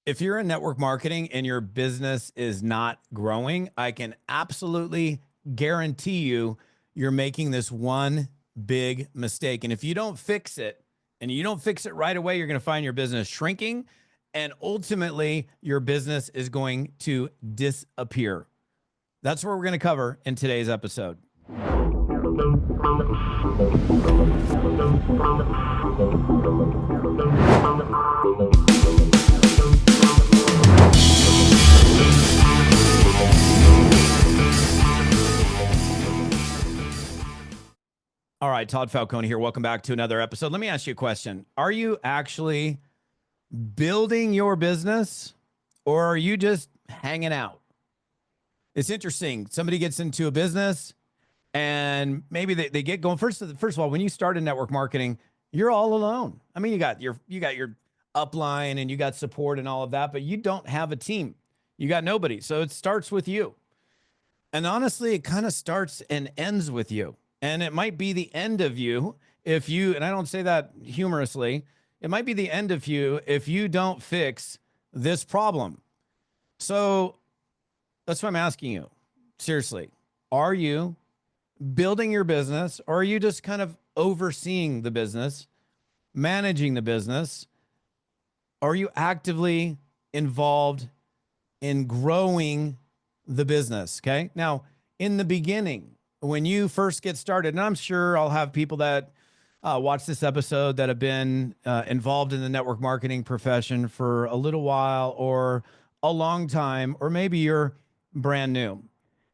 If you're in network marketing and your business is not growing, I can absolutely guarantee you're making this one big mistake. And if you don't fix it and you don't fix it right away, you're going to find your business shrinking and ultimately your business is going to disappear. That's what we're going to cover in today's episode. All right, Todd Falcone here. Welcome back to another episode. Let me ask you a question. Are you actually building your business or are you just hanging out? It's interesting. Somebody gets into a business and maybe they get going. First of all, when you start in network marketing, you're all alone. I mean, you got your upline and you got support and all of that, but you don't have a team. You got nobody. So it starts with you. And honestly, it kind of starts and ends with you. And it might be the end of you if you, and I don't say that humorously, it might be the end of you if you don't fix this problem. So that's what I'm asking you. Seriously, are you building your business or are you just kind of overseeing the business, managing the business? Are you actively involved in growing the business? Okay. Now, in the beginning, when you first get started, and I'm sure I'll have people that watch this episode that have been involved in the network marketing profession for a little while or a long time, or maybe you're brand new.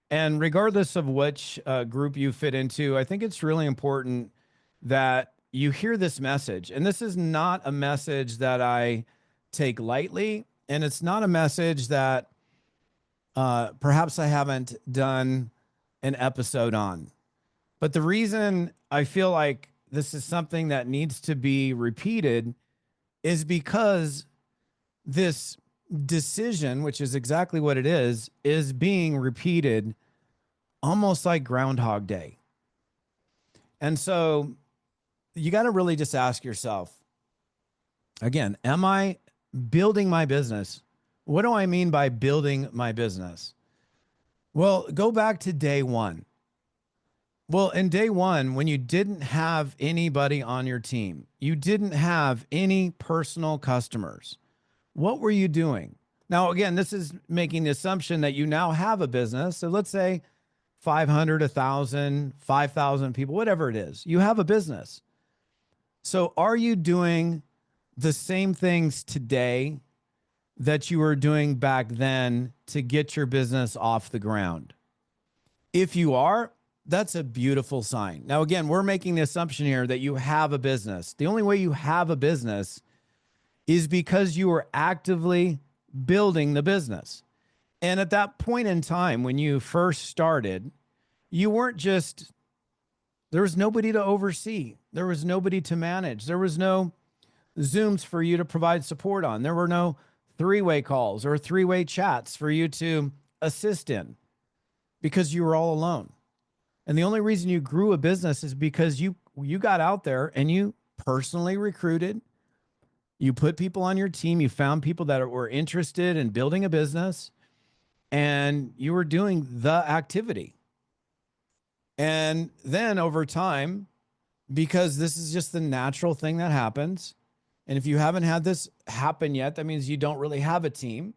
And regardless of which group you fit into, I think it's really important that you hear this message. And this is not a message that I take lightly, and it's not a message that perhaps I haven't done an episode on. But the reason I feel like this is something that needs to be repeated is because this decision, which is exactly what it is being repeated almost like Groundhog Day. And so you got to really just ask yourself, again, am I building my business? What do I mean by building my business? Well, go back to day one. Well, in day one, when you didn't have anybody on your team, you didn't have any personal customers, what were you doing? Now, again, this is making the assumption that you now have a business. So let's say 500, 1,000, 5,000 people, whatever it is, you have a business. So are you doing the same things today that you were doing back then to get your business off the ground? If you are, that's a beautiful sign. Now, again, we're making the assumption here that you have a business. The only way you have a business is because you are actively building the business. And at that point in time, when you first started, you weren't just, there was nobody to oversee. There was nobody to manage. There was no Zooms for you to provide support on. There were no three-way calls or three-way chats for you to assist in because you were all alone. And the only reason you grew a business is because you got out there and you personally recruited. You put people on your team. You found people that were interested in building a business and you were doing the activity. And then over time, because this is just the natural thing that happens, and if you haven't had this happen yet, that means you don't really have a team.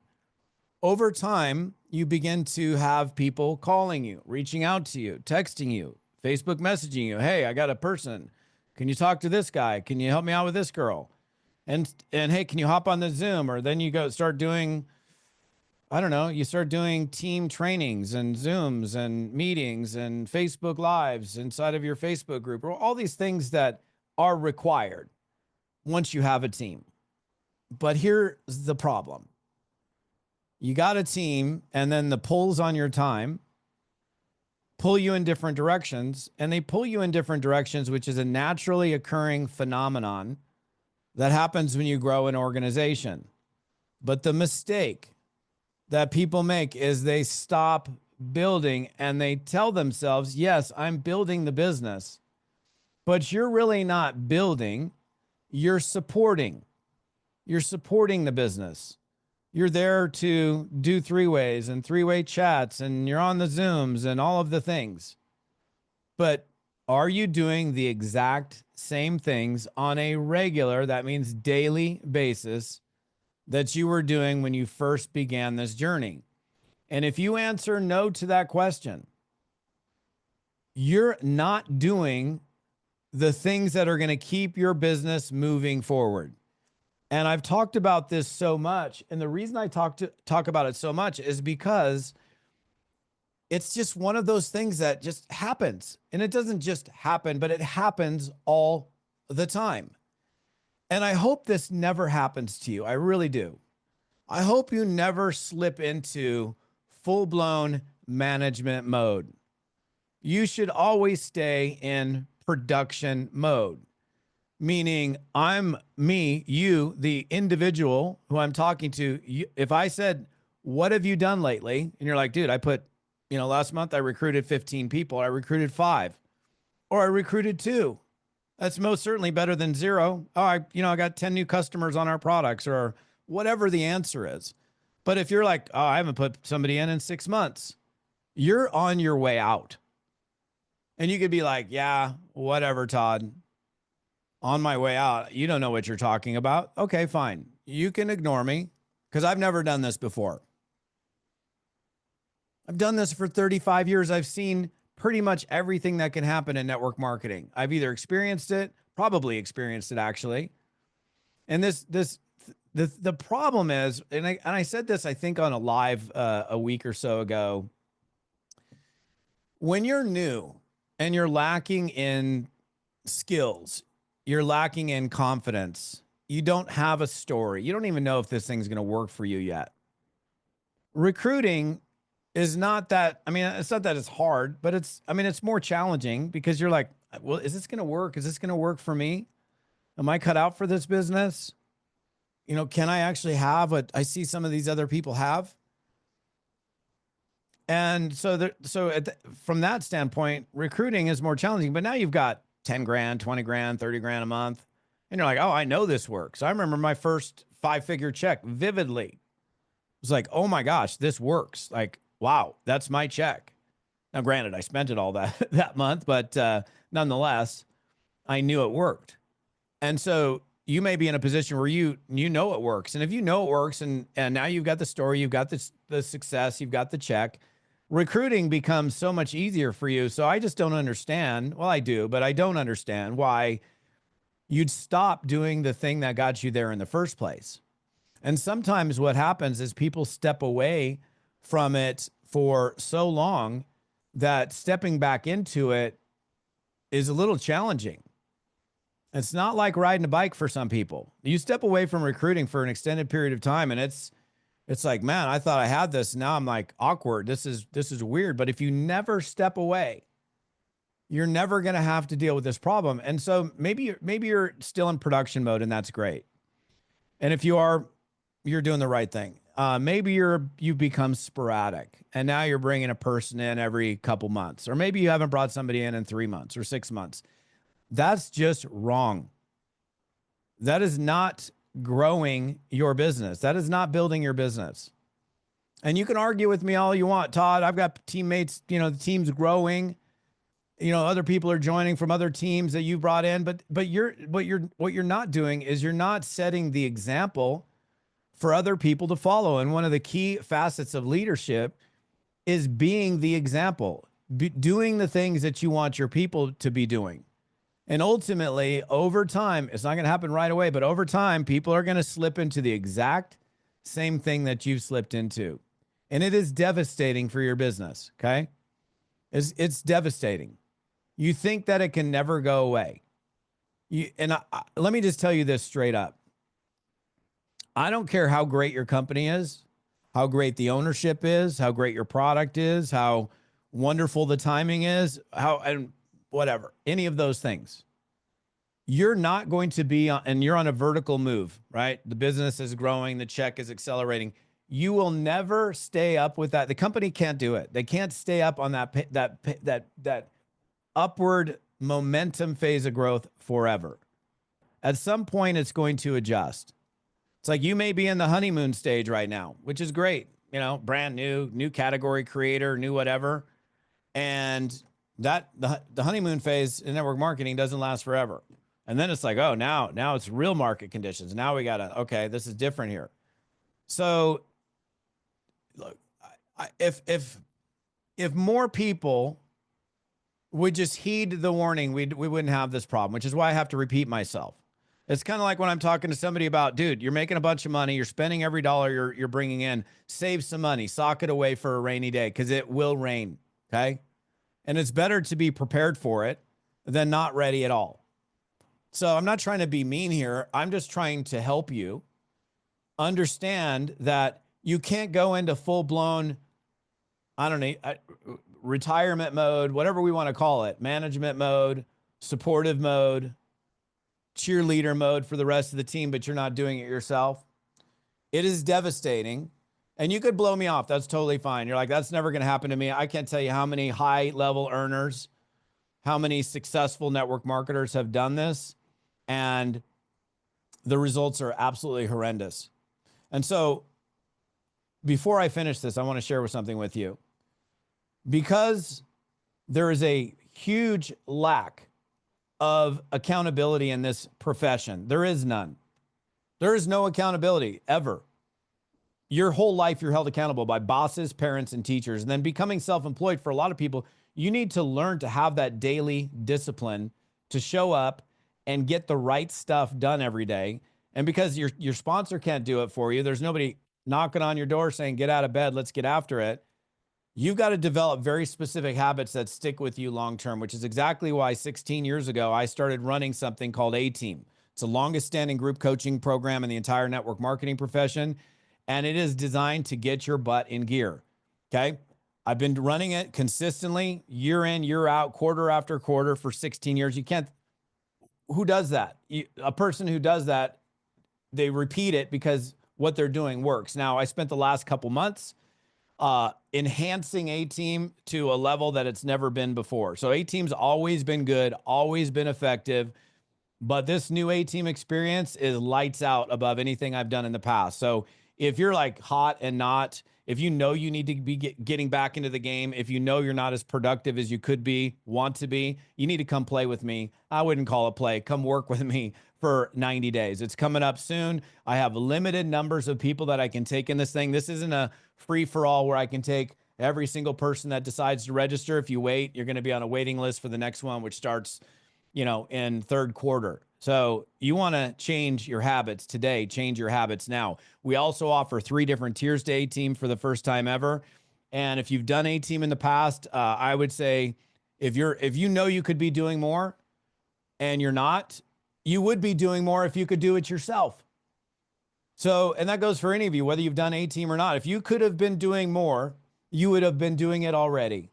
Over time, you begin to have people calling you, reaching out to you, texting you, Facebook messaging you. Hey, I got a person. Can you talk to this guy? Can you help me out with this girl? And hey, can you hop on the Zoom? Or then you start doing, I don't know, you start doing team trainings and Zooms and meetings and Facebook Lives inside of your Facebook group, or all these things that are required once you have a team. But here's the problem. You got a team, and then the pulls on your time pull you in different directions, and they pull you in different directions, which is a naturally occurring phenomenon that happens when you grow an organization. But the mistake that people make is they stop building and they tell themselves, yes, I'm building the business, but you're really not building, you're supporting. You're supporting the business. You're there to do three-ways and three-way chats, and you're on the Zooms and all of the things. But are you doing the exact same things on a regular, that means daily basis, that you were doing when you first began this journey? And if you answer no to that question, you're not doing the things that are going to keep your business moving forward. And I've talked about this so much. And the reason I talk about it so much is because it's just one of those things that just happens. And it doesn't just happen, but it happens all the time. And I hope this never happens to you. I really do. I hope you never slip into full-blown management mode. You should always stay in production mode, meaning I'm me, you, the individual who I'm talking to. If I said, what have you done lately? And you're like, dude, I put, last month I recruited 15 people. I recruited 5, or I recruited 2. That's most certainly better than 0. Oh, I got 10 new customers on our products, or whatever the answer is. But if you're like, oh, I haven't put somebody in 6 months, you're on your way out. And you could be like, yeah, whatever, Todd. On my way out. You don't know what you're talking about. Okay, fine. You can ignore me because I've never done this before. I've done this for 35 years. I've seen pretty much everything that can happen in network marketing. I've either experienced it, probably experienced it actually. And the problem is, and I said this, I think on a live a week or so ago, when you're new and you're lacking in skills, you're lacking in confidence, you don't have a story, you don't even know if this thing's going to work for you yet. Recruiting is not that, it's not that it's hard, but it's more challenging because you're like, well, is this going to work? Is this going to work for me? Am I cut out for this business? Can I actually have what I see some of these other people have? And so from that standpoint, recruiting is more challenging, but now you've got 10 grand, 20 grand, 30 grand a month. And you're like, oh, I know this works. I remember my first 5-figure check vividly. It was like, oh my gosh, this works. Like, wow, that's my check. Now, granted, I spent it all that month, but nonetheless, I knew it worked. And so you may be in a position where you know it works. And if you know it works and now you've got the story, you've got the success, you've got the check, recruiting becomes so much easier for you. So I just don't understand. Well, I do, but I don't understand why you'd stop doing the thing that got you there in the first place. And sometimes what happens is people step away from it for so long that stepping back into it is a little challenging. It's not like riding a bike for some people. You step away from recruiting for an extended period of time and it's like, man, I thought I had this. Now I'm like awkward. This is weird. But if you never step away, you're never going to have to deal with this problem. And so maybe you're still in production mode and that's great. And if you are, you're doing the right thing. Maybe you've become sporadic and now you're bringing a person in every couple months, or maybe you haven't brought somebody in 3 months or 6 months. That's just wrong. That is not growing your business. That is not building your business. And you can argue with me all you want, Todd. I've got teammates, the team's growing. Other people are joining from other teams that you brought in, but what you're not doing is you're not setting the example for other people to follow. And one of the key facets of leadership is being the example, doing the things that you want your people to be doing. And ultimately, over time, it's not going to happen right away, but over time, people are going to slip into the exact same thing that you've slipped into. And it is devastating for your business, okay? It's devastating. You think that it can never go away. Let me just tell you this straight up. I don't care how great your company is, how great the ownership is, how great your product is, how wonderful the timing is, and whatever, any of those things. You're not going to be on, and you're on a vertical move, right? The business is growing, the check is accelerating. You will never stay up with that. The company can't do it. They can't stay up on that upward momentum phase of growth forever. At some point, it's going to adjust. It's like you may be in the honeymoon stage right now, which is great. You know, brand new category creator, new whatever. And that the honeymoon phase in network marketing doesn't last forever. And then it's like, oh, now it's real market conditions. Now we gotta, okay, this is different here. So look, if more people would just heed the warning, we wouldn't have this problem, which is why I have to repeat myself. It's kind of like when I'm talking to somebody about, dude, you're making a bunch of money, you're spending every dollar you're bringing in, save some money, sock it away for a rainy day because it will rain, okay? And it's better to be prepared for it than not ready at all. So I'm not trying to be mean here. I'm just trying to help you understand that you can't go into full-blown, I don't know, retirement mode, whatever we want to call it, management mode, supportive mode, cheerleader mode for the rest of the team, but you're not doing it yourself. It is devastating. And you could blow me off. That's totally fine. You're like, that's never going to happen to me. I can't tell you how many high-level earners, how many successful network marketers have done this, and the results are absolutely horrendous. And so before I finish this, I want to share something with you. Because there is a huge lack of accountability in this profession. There is none. There is no accountability ever. Your whole life, you're held accountable by bosses, parents, and teachers. And then becoming self-employed, for a lot of people, you need to learn to have that daily discipline to show up and get the right stuff done every day. And because your sponsor can't do it for you, there's nobody knocking on your door saying, get out of bed, let's get after it. You've got to develop very specific habits that stick with you long-term, which is exactly why 16 years ago, I started running something called A-Team. It's the longest standing group coaching program in the entire network marketing profession. And it is designed to get your butt in gear. Okay. I've been running it consistently, year in, year out, quarter after quarter for 16 years. You can't, who does that? A person who does that, they repeat it because what they're doing works. Now, I spent the last couple months enhancing A-Team to a level that it's never been before. So A-Team's always been good, always been effective, but this new A-Team experience is lights out above anything I've done in the past. So if you're like hot and not, if you know you need to be getting back into the game, if you know you're not as productive as you could be, want to be, you need to come play with me. I wouldn't call it play. Come work with me for 90 days. It's coming up soon. I have limited numbers of people that I can take in this thing. This isn't a free for all where I can take every single person that decides to register. If you wait, you're going to be on a waiting list for the next one, which starts, you know, in third quarter. So you want to change your habits today, change your habits now. We also offer 3 different tiers to A-Team for the first time ever. And if you've done A-Team in the past, I would say if you know you could be doing more and you're not, you would be doing more if you could do it yourself. So, and that goes for any of you, whether you've done A-Team or not. If you could have been doing more, you would have been doing it already.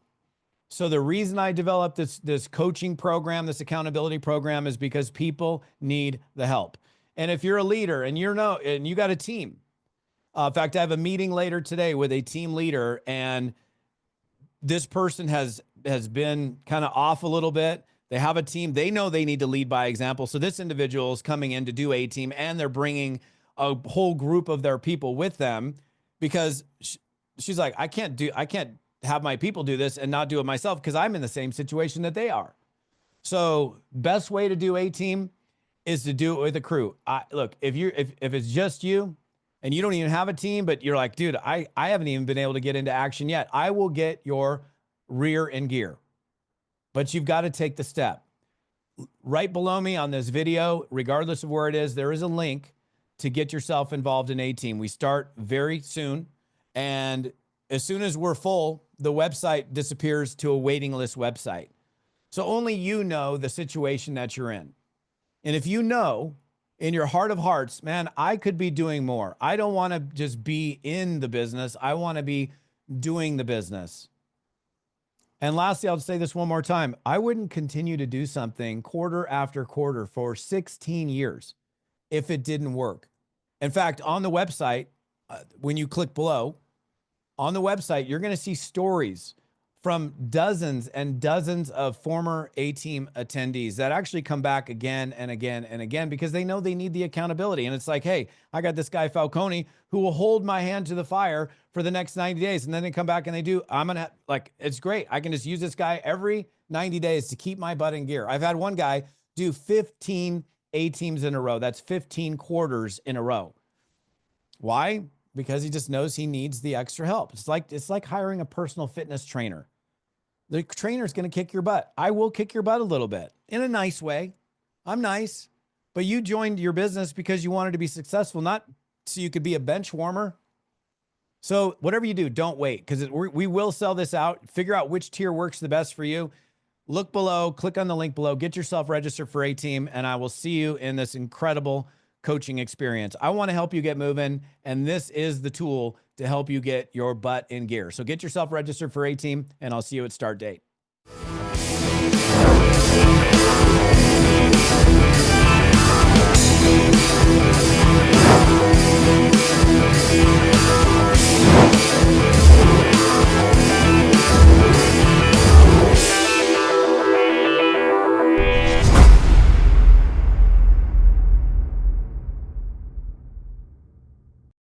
So the reason I developed this coaching program, this accountability program, is because people need the help. And if you're a leader and and you got a team, in fact, I have a meeting later today with a team leader, and this person has been kind of off a little bit. They have a team. They know they need to lead by example. So this individual is coming in to do A-Team, and they're bringing a whole group of their people with them because she's like, I can't have my people do this and not do it myself because I'm in the same situation that they are. So best way to do A-Team is to do it with a crew. Look, if it's just you and you don't even have a team, but you're like, dude, I haven't even been able to get into action yet. I will get your rear in gear, but you've got to take the step. Right below me on this video, regardless of where it is, there is a link to get yourself involved in A-Team. We start very soon. And as soon as we're full, the website disappears to a waiting list website. So only you know the situation that you're in. And if you know in your heart of hearts, man, I could be doing more. I don't want to just be in the business. I want to be doing the business. And lastly, I'll say this one more time. I wouldn't continue to do something quarter after quarter for 16 years if it didn't work. In fact, on the website, when you click below, on the website, you're going to see stories from dozens and dozens of former A-Team attendees that actually come back again and again and again because they know they need the accountability. And it's like, hey, I got this guy Falcone who will hold my hand to the fire for the next 90 days. And then they come back and they do, it's great. I can just use this guy every 90 days to keep my butt in gear. I've had one guy do 15 A-Teams in a row. That's 15 quarters in a row. Why? Because he just knows he needs the extra help. It's like hiring a personal fitness trainer. The trainer's going to kick your butt. I will kick your butt a little bit in a nice way. I'm nice, but you joined your business because you wanted to be successful, not so you could be a bench warmer. So whatever you do, don't wait, because we will sell this out. Figure out which tier works the best for you. Look below, click on the link below, get yourself registered for A-Team, and I will see you in this incredible coaching experience. I want to help you get moving, and this is the tool to help you get your butt in gear. So get yourself registered for A-Team, and I'll see you at start date.